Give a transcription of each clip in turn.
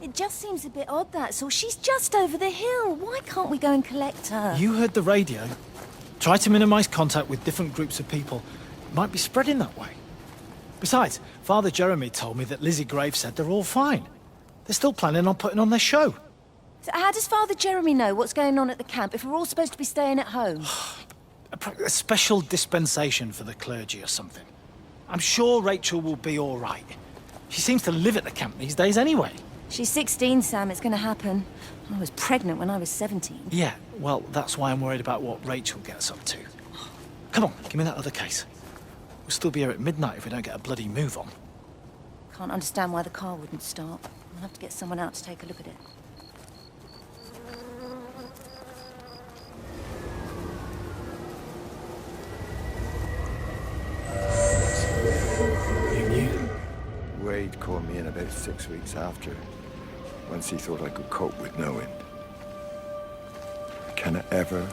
It just seems a bit odd, that's all. She's just over the hill. Why can't we go and collect her? You heard the radio. Try to minimize contact with different groups of people. It might be spreading that way. Besides, Father Jeremy told me that Lizzie Graves said they're all fine. They're still planning on putting on their show. So how does Father Jeremy know what's going on at the camp if we're all supposed to be staying at home? A special dispensation for the clergy or something. I'm sure Rachel will be all right. She seems to live at the camp these days anyway. She's 16, Sam. It's going to happen. I was pregnant when I was 17. Yeah, well, that's why I'm worried about what Rachel gets up to. Come on, give me that other case. We'll still be here at midnight if we don't get a bloody move on. Can't understand why the car wouldn't start. I'll have to get someone out to take a look at it. Wade called me in about 6 weeks after, once he thought I could cope with knowing. I cannot ever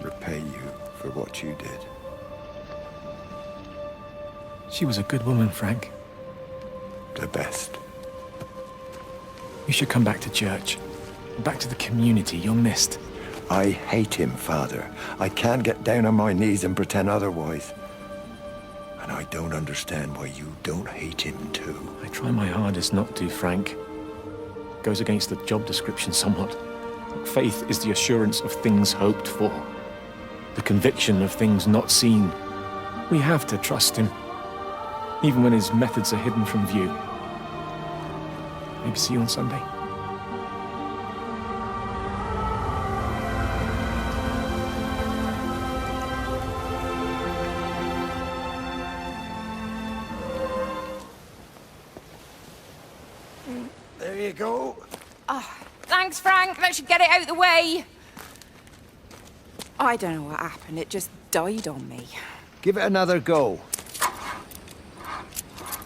repay you for what you did. She was a good woman, Frank. The best. You should come back to church. Back to the community you're missed. I hate him, Father. I can't get down on my knees and pretend otherwise. And I don't understand why you don't hate him too. I try my hardest not to, Frank. Goes against the job description somewhat. Faith is the assurance of things hoped for. The conviction of things not seen. We have to trust him. Even when his methods are hidden from view. Maybe see you on Sunday. There you go. Oh, thanks, Frank. That should get it out of the way. I don't know what happened. It just died on me. Give it another go.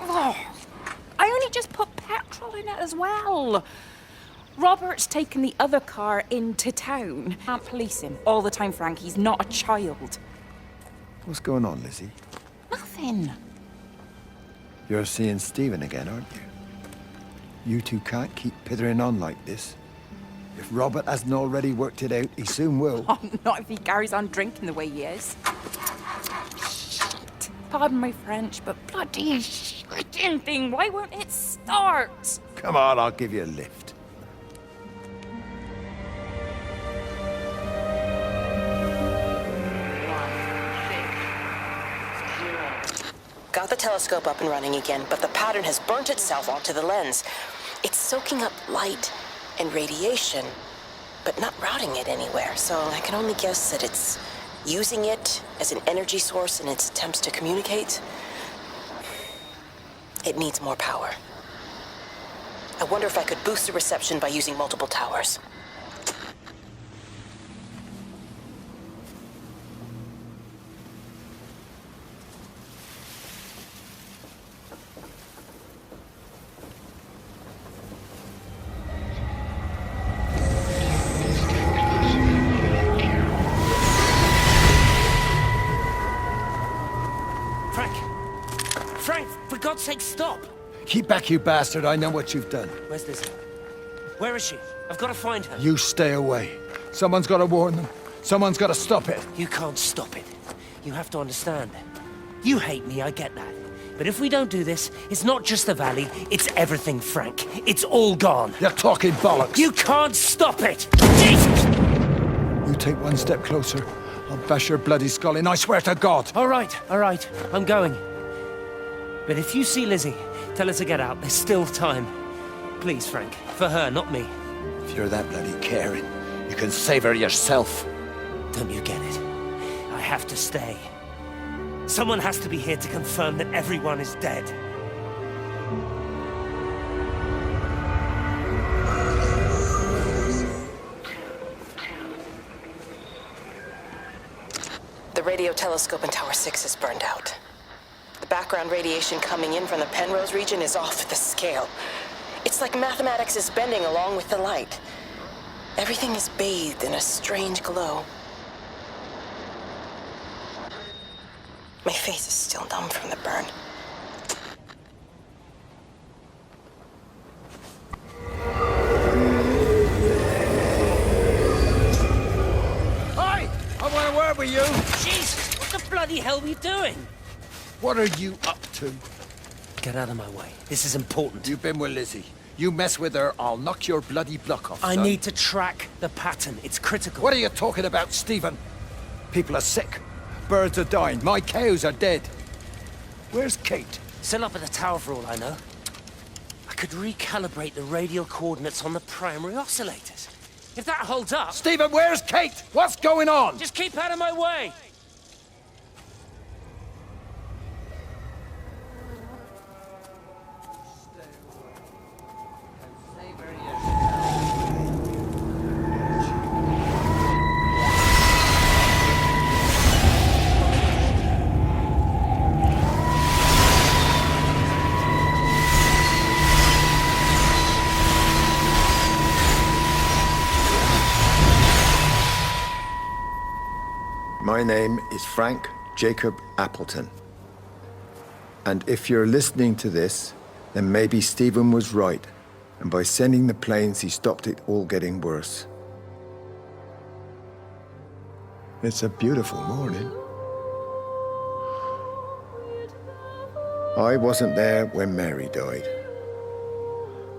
Oh, I only just put petrol in it as well. Robert's taken the other car into town. Can't police him all the time, Frank. He's not a child. What's going on, Lizzie? Nothing. You're seeing Stephen again, aren't you? You two can't keep pithering on like this. If Robert hasn't already worked it out, he soon will. Oh, not if he carries on drinking the way he is. Shit. Pardon my French, but bloody shitting thing, why won't it start? Come on, I'll give you a lift. Got the telescope up and running again, but the pattern has burnt itself onto the lens. It's soaking up light and radiation, but not routing it anywhere, so I can only guess that it's using it as an energy source in its attempts to communicate. It needs more power. I wonder if I could boost the reception by using multiple towers. Frank, for God's sake, stop! Keep back, you bastard. I know what you've done. Where's Lizzie? Where is she? I've got to find her. You stay away. Someone's got to warn them. Someone's got to stop it. You can't stop it. You have to understand. You hate me, I get that. But if we don't do this, it's not just the valley, it's everything, Frank. It's all gone. You're talking bollocks. You can't stop it! You take one step closer, I'll bash your bloody skull in, I swear to God. All right, I'm going. But if you see Lizzie, tell her to get out. There's still time. Please, Frank. For her, not me. If you're that bloody caring, you can save her yourself. Don't you get it? I have to stay. Someone has to be here to confirm that everyone is dead. The radio telescope in Tower 6 is burned out. The background radiation coming in from the Penrose region is off the scale. It's like mathematics is bending along with the light. Everything is bathed in a strange glow. My face is still numb from the burn. Jesus, what the bloody hell are you doing? What are you up to? Get out of my way. This is important. You've been with Lizzie. You mess with her, I'll knock your bloody block off, I son. need to track the pattern. It's critical. What are you talking about, Stephen? People are sick. Birds are dying. My cows are dead. Where's Kate? Still up at the tower for all I know. I could recalibrate the radial coordinates on the primary oscillators. If that holds up... Stephen, where's Kate? What's going on? Just keep out of my way! My name is Frank Jacob Appleton. And if you're listening to this, then maybe Stephen was right. And by sending the planes, he stopped it all getting worse. It's a beautiful morning. I wasn't there when Mary died.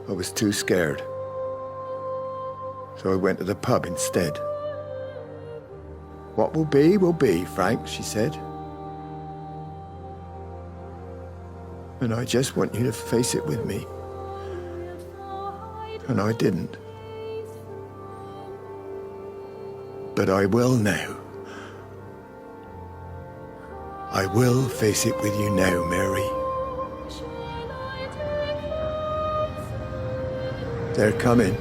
I was too scared. So I went to the pub instead. What will be, Frank, she said. And I just want you to face it with me. And I didn't. But I will now. I will face it with you now, Mary. They're coming.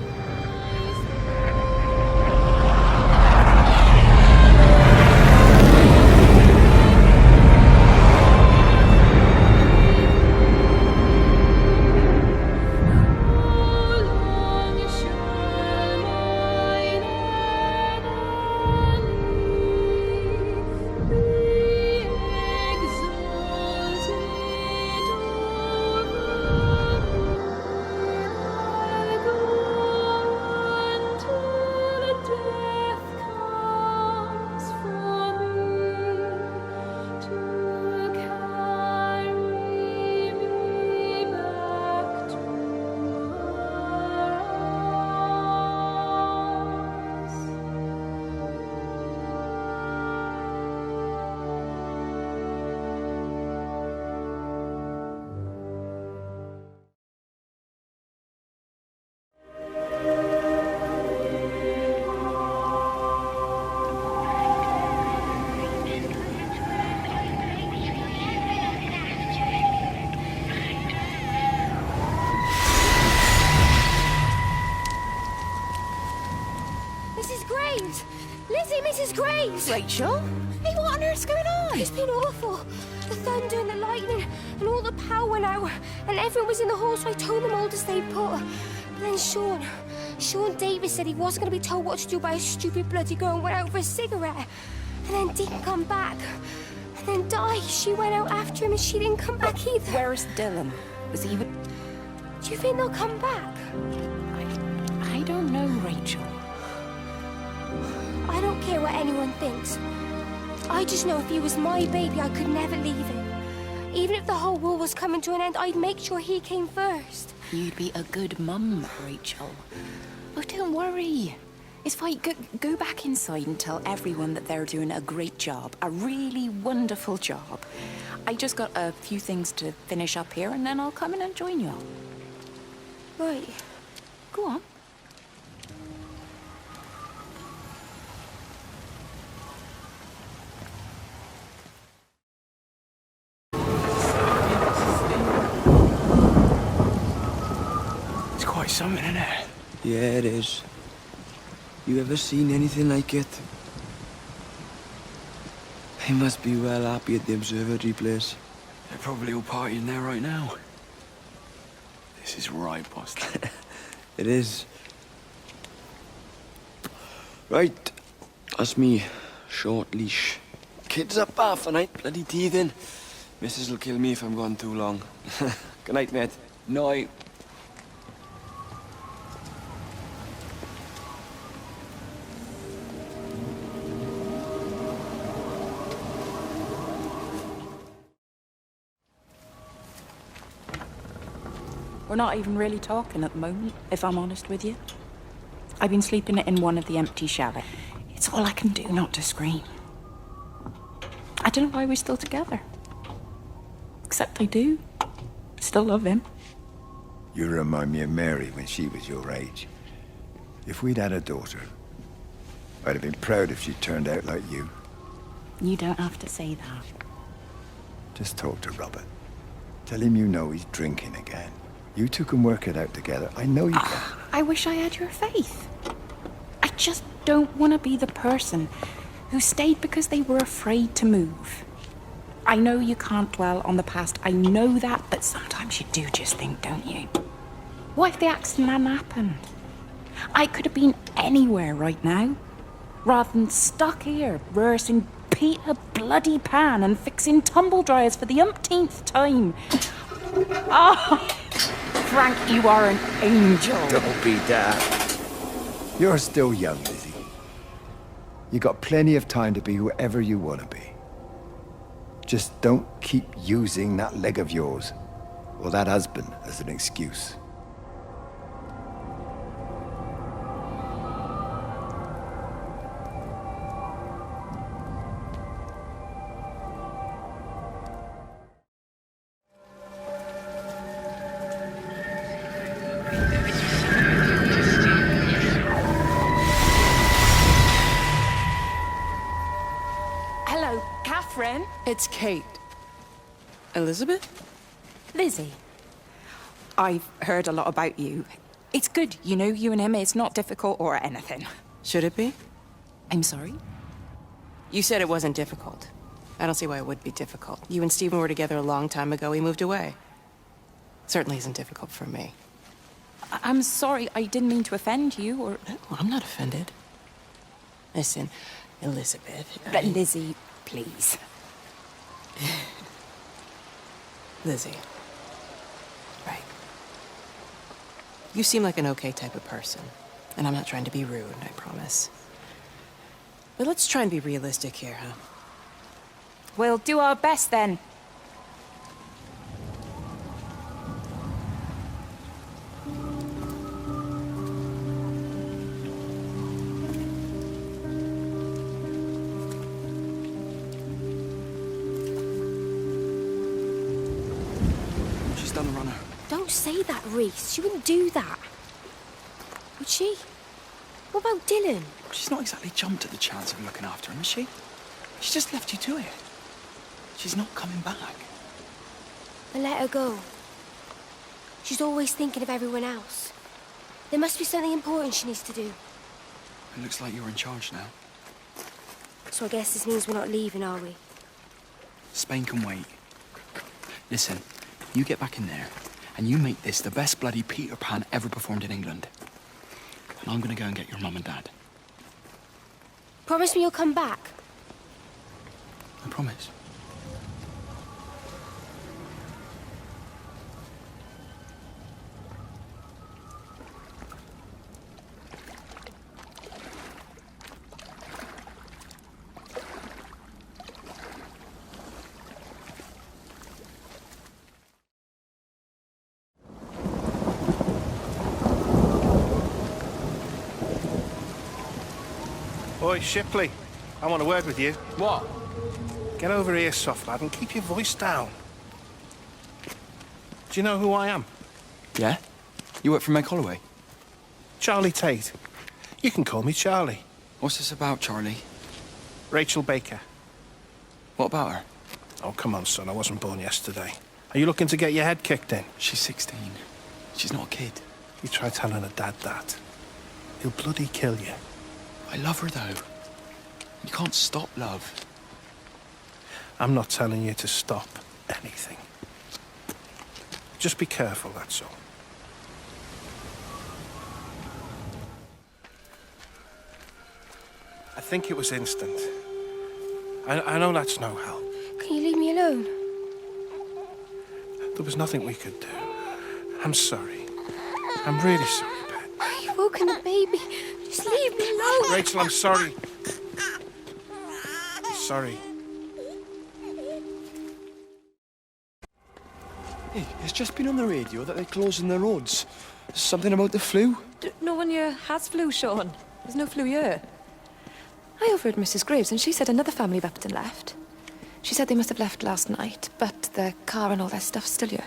Mrs. Graves! Rachel? Hey, what on earth's going on? It's been awful. The thunder and the lightning and all the power went out and everyone was in the hall, so I told them all to stay put. But then Sean Davis said he wasn't going to be told what to do by a stupid bloody girl and went out for a cigarette. And then didn't come back. And then Di, she went out after him and she didn't come back either. Where's Dylan? Was he even... Do you think they'll come back? I don't know, Rachel. I don't care what anyone thinks. I just know if he was my baby, I could never leave him. Even if the whole world was coming to an end, I'd make sure he came first. You'd be a good mum, Rachel. Oh, don't worry. It's fine. Go back inside and tell everyone that they're doing a great job. A really wonderful job. I just got a few things to finish up here, and then I'll come in and join you all. Right. Go on. It's quite something, isn't it? Yeah, it is. You ever seen anything like it? They must be well happy at the observatory place. They're probably all partying there right now. This is right, boss. It is. Right, that's me. Short leash. Kids up half a night, bloody teething. Missus will kill me if I'm gone too long. Good night, mate. Night. We're not even really talking at the moment, if I'm honest with you. I've been sleeping in one of the empty showers. It's all I can do not to scream. I don't know why we're still together. Except I do. Still love him. You remind me of Mary when she was your age. If we'd had a daughter, I'd have been proud if she turned out like you. You don't have to say that. Just talk to Robert. Tell him you know he's drinking again. You two can work it out together. I know you can. I wish I had your faith. I just don't want to be the person who stayed because they were afraid to move. I know you can't dwell on the past. I know that, but sometimes you do just think, don't you? What if the accident hadn't happened? I could have been anywhere right now, rather than stuck here rehearsing Peter bloody Pan and fixing tumble dryers for the umpteenth time. Oh, Frank, you are an angel. Don't be daft. You're still young, Lizzie. You got plenty of time to be whoever you want to be. Just don't keep using that leg of yours, or that husband, as an excuse. Hello, Catherine. It's Kate. Elizabeth? Lizzie. I've heard a lot about you. It's good, you know, you and him. It's not difficult or anything. Should it be? I'm sorry? You said it wasn't difficult. I don't see why it would be difficult. You and Stephen were together a long time ago. He moved away. Certainly isn't difficult for me. I'm sorry. I didn't mean to offend you or... No, I'm not offended. Listen, Elizabeth... But Lizzie, please. Lizzie. Right. You seem like an okay type of person. And I'm not trying to be rude, I promise. But let's try and be realistic here, huh? We'll do our best then. She's done a runner. Don't say that, Reese. She wouldn't do that. Would she? What about Dylan? She's not exactly jumped at the chance of looking after him, has she? She just left you to it. She's not coming back. I let her go. She's always thinking of everyone else. There must be something important she needs to do. It looks like you're in charge now. So I guess this means we're not leaving, are we? Spain can wait. Listen, you get back in there, and you make this the best bloody Peter Pan ever performed in England. And I'm gonna go and get your mum and dad. Promise me you'll come back. I promise. Oi, Shipley, I want a word with you. What? Get over here, soft lad, and keep your voice down. Do you know who I am? Yeah? You work for Meg Holloway? Charlie Tate. You can call me Charlie. What's this about, Charlie? Rachel Baker. What about her? Oh, come on, son, I wasn't born yesterday. Are you looking to get your head kicked in? She's 16. She's not a kid. You try telling her dad that. He'll bloody kill you. I love her, though. You can't stop love. I'm not telling you to stop anything. Just be careful, that's all. I think it was instant. I know that's no help. Can you leave me alone? There was nothing we could do. I'm sorry. I'm really sorry, Pet. You've woken the baby. Just leave me alone. Rachel, I'm sorry. I'm sorry. Hey, it's just been on the radio that they're closing the roads. Something about the flu? No one here has flu, Sean. There's no flu here. I overheard Mrs. Graves, and she said another family of Upton left. She said they must have left last night, but the car and all their stuff's still here.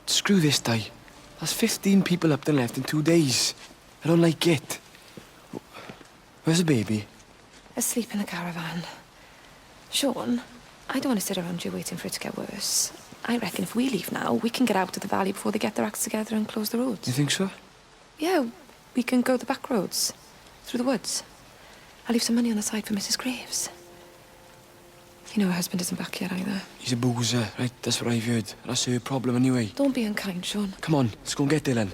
Screw this, Di. That's 15 people up and left in 2 days. I don't like it. Where's the baby? Asleep in the caravan. Sean, I don't want to sit around here waiting for it to get worse. I reckon if we leave now, we can get out of the valley before they get their acts together and close the roads. You think so? Yeah, we can go the back roads, through the woods. I'll leave some money on the side for Mrs. Graves. You know her husband isn't back yet either. He's a boozer, right? That's what I've heard. That's her problem anyway. Don't be unkind, Sean. Come on, let's go and get Dylan.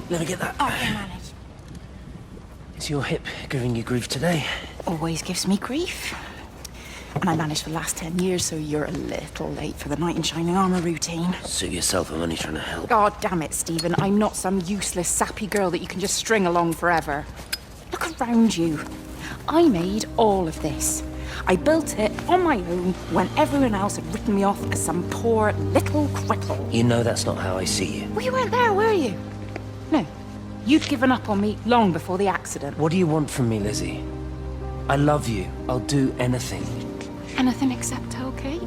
Let me get that. Oh, I manage. Is your hip giving you grief today? Always gives me grief. And I managed for the last 10 years, so you're a little late for the knight in shining armour routine. Suit yourself, I'm only trying to help. God damn it, Stephen. I'm not some useless, sappy girl that you can just string along forever. Look around you. I made all of this. I built it on my own when everyone else had written me off as some poor little cripple. You know that's not how I see you. Well, you weren't there, were you? No. You'd given up on me long before the accident. What do you want from me, Lizzie? I love you. I'll do anything. Anything except okay?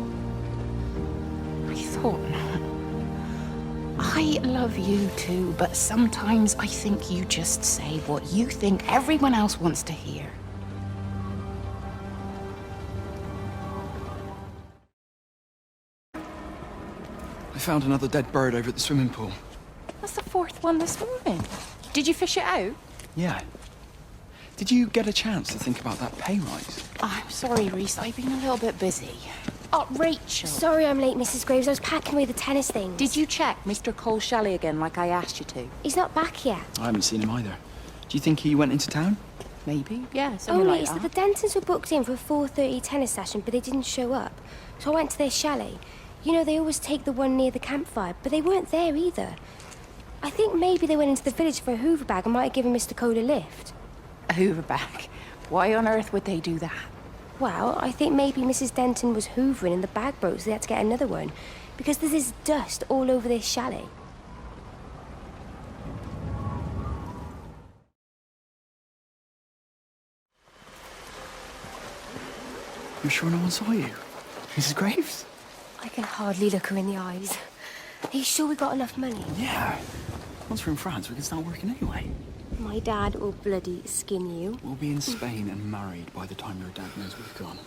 I thought not. I love you too, but sometimes I think you just say what you think everyone else wants to hear. I found another dead bird over at the swimming pool. That's the fourth one this morning. Did you fish it out? Yeah. Did you get a chance to think about that pay rise? Oh, I'm sorry, Reese. I've been a little bit busy. Oh, Rachel. Sorry I'm late, Mrs. Graves. I was packing away the tennis things. Did you check Mr. Cole Shelley again like I asked you to? He's not back yet. I haven't seen him either. Do you think he went into town? Maybe, yeah, something Only like it's that. that the Dentons were booked in for a 4:30 tennis session, but they didn't show up. So I went to their chalet. You know, they always take the one near the campfire, but they weren't there either. I think maybe they went into the village for a Hoover bag and might have given Mr. Cole a lift. A Hoover bag? Why on earth would they do that? Well, I think maybe Mrs. Denton was hoovering and the bag broke, so they had to get another one. Because there's this dust all over this chalet. You're sure no one saw you? Mrs. Graves? I can hardly look her in the eyes. Are you sure we got enough money? Yeah. Once we're in France, we can start working anyway. My dad will bloody skin you. We'll be in Spain and married by the time your dad knows we've gone.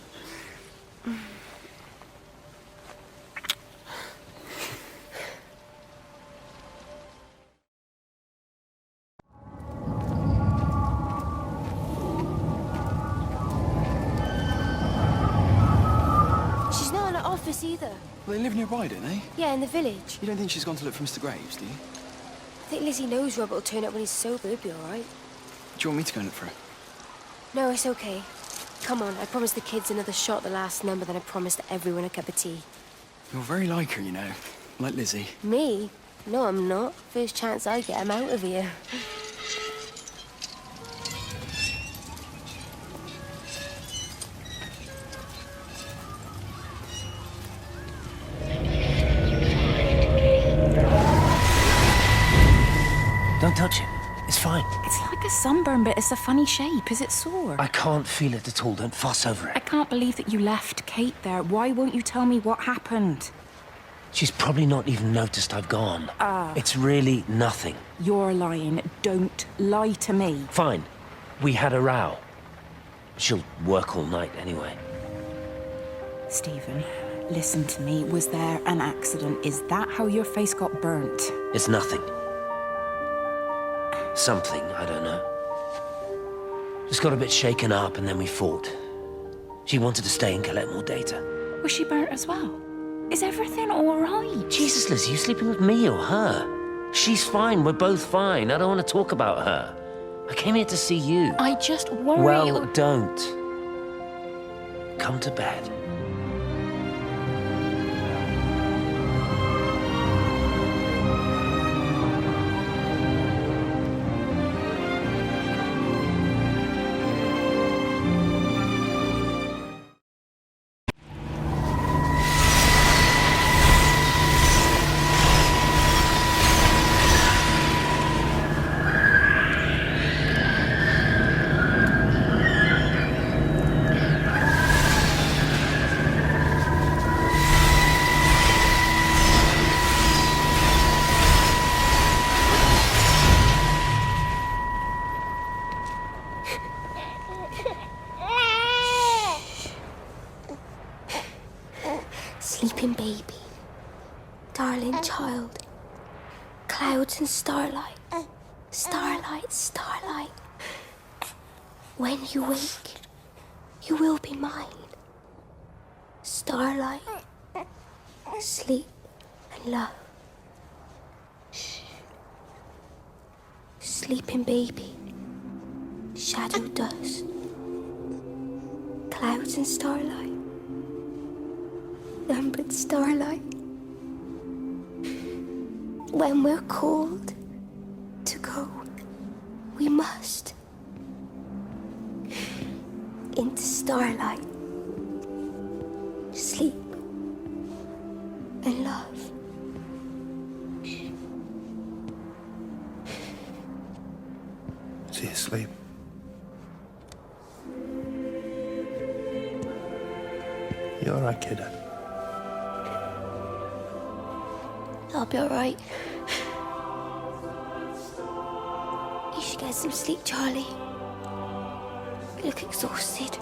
She's not in her office either. Well, they live nearby, don't they? Yeah, in the village. You don't think she's gone to look for Mr. Graves, do you? I think Lizzie knows Robert will turn up when he's sober. He'll be all right. Do you want me to go and look for her? No, it's okay. Come on, I promised the kids another shot at the last number, then I promised everyone a cup of tea. You're very like her, you know. Like Lizzie. Me? No, I'm not. First chance I get, I'm out of here. Don't touch it. It's fine. It's like a sunburn, but it's a funny shape. Is it sore? I can't feel it at all. Don't fuss over I it. can't believe that you left Kate there. Why won't you tell me what happened? She's probably not even noticed I've gone. It's really nothing. You're lying. Don't lie to me. Fine. We had a row. She'll work all night anyway. Stephen, listen to me. Was there an accident? Is that how your face got burnt? It's nothing. Something, I don't know. Just got a bit shaken up and then we fought. She wanted to stay and collect more data. Was she burnt as well? Is everything all right? Jesus, Liz, are you sleeping with me or her? She's fine, we're both fine. I don't want to talk about her. I came here to see you. I just worry... Well, don't. Come to bed. Clouds and starlight. Starlight, starlight. When you wake, you will be mine. Starlight, sleep and love. Shh. Sleeping baby, shadow dust. Clouds and starlight. Numbered starlight. When we're called to go, we must. Into starlight. Sleep and love. Is he asleep? You all right, kiddo? I'll be alright. You should get some sleep, Charlie. You look exhausted.